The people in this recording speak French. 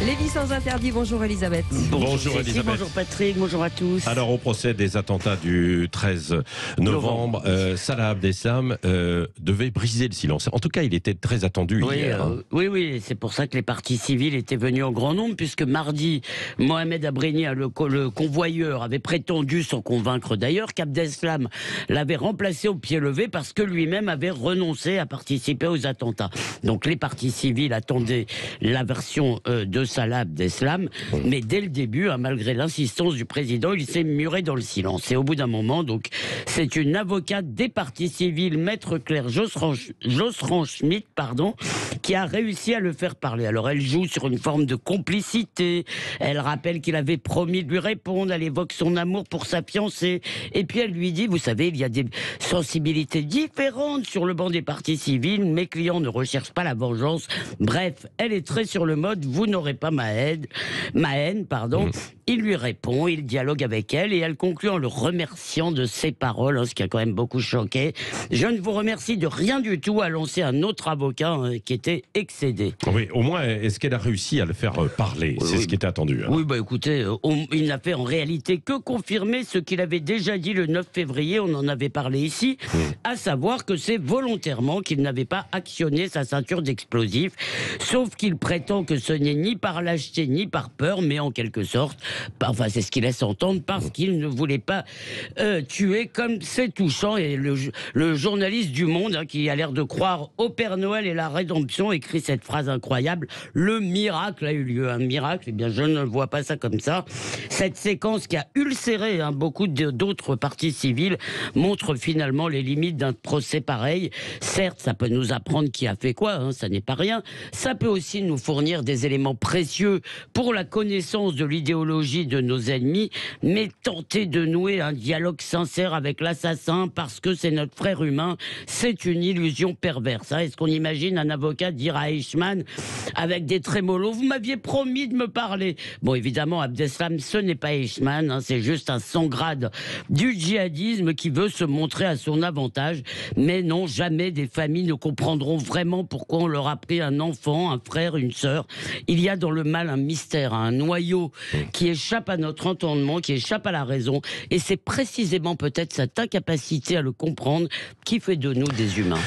Les vies sans interdit, bonjour Elisabeth. Bonjour Cécile, Elisabeth. bonjour Patrick, bonjour à tous. Alors au procès des attentats du 13 novembre, Salah Abdeslam devait briser le silence. En tout cas, il était très attendu hier. Oui, c'est pour ça que les partis civils étaient venus en grand nombre, puisque mardi, Mohamed Abrini, le convoyeur, avait prétendu, sans convaincre d'ailleurs, qu'Abdeslam l'avait remplacé au pied levé parce que lui-même avait renoncé à participer aux attentats. Donc les partis civils attendaient la version de Salah Abdeslam, mais dès le début, malgré l'insistance du président, il s'est muré dans le silence. Et au bout d'un moment, donc, c'est une avocate des partis civils, maître Claire Josserand-Schmidt, qui a réussi à le faire parler. Alors elle joue sur une forme de complicité, elle rappelle qu'il avait promis de lui répondre, elle évoque son amour pour sa fiancée, et puis elle lui dit, vous savez, il y a des sensibilités différentes sur le banc des partis civils, mes clients ne recherchent pas la vengeance. Bref, elle est très sur le mode, vous n'aurez pas ma haine. Il lui répond, il dialogue avec elle et elle conclut en le remerciant de ses paroles, ce qui a quand même beaucoup choqué. Je ne vous remercie de rien du tout, a lancé un autre avocat qui était excédé. Oui, au moins, est-ce qu'elle a réussi à le faire parler? C'est ce qui était attendu. Oui, écoutez, il n'a fait en réalité que confirmer ce qu'il avait déjà dit le 9 février, on en avait parlé ici, à savoir que c'est volontairement qu'il n'avait pas actionné sa ceinture d'explosifs, sauf qu'il prétend que ce n'est ni par lâcheté ni par peur, mais en quelque sorte, c'est ce qu'il laisse entendre, parce qu'il ne voulait pas tuer, comme c'est touchant. Et le journaliste du Monde, qui a l'air de croire au Père Noël et la rédemption, écrit cette phrase incroyable: le miracle a eu lieu. Un miracle, eh bien je ne vois pas ça comme ça. Cette séquence qui a ulcéré beaucoup d'autres partis civils montre finalement les limites d'un procès pareil. Certes, ça peut nous apprendre qui a fait quoi, ça n'est pas rien. Ça peut aussi nous fournir des éléments précieux pour la connaissance de l'idéologie de nos ennemis, mais tenter de nouer un dialogue sincère avec l'assassin parce que c'est notre frère humain, c'est une illusion perverse. Est-ce qu'on imagine un avocat dire à Eichmann avec des trémolos, vous m'aviez promis de me parler? Bon, évidemment, Abdeslam, ce n'est pas Eichmann, c'est juste un sans-grade du djihadisme qui veut se montrer à son avantage. Mais non, jamais des familles ne comprendront vraiment pourquoi on leur a pris un enfant, un frère, une sœur. Il y a dans le mal un mystère, un noyau qui échappe à notre entendement, qui échappe à la raison. Et c'est précisément peut-être cette incapacité à le comprendre qui fait de nous des humains.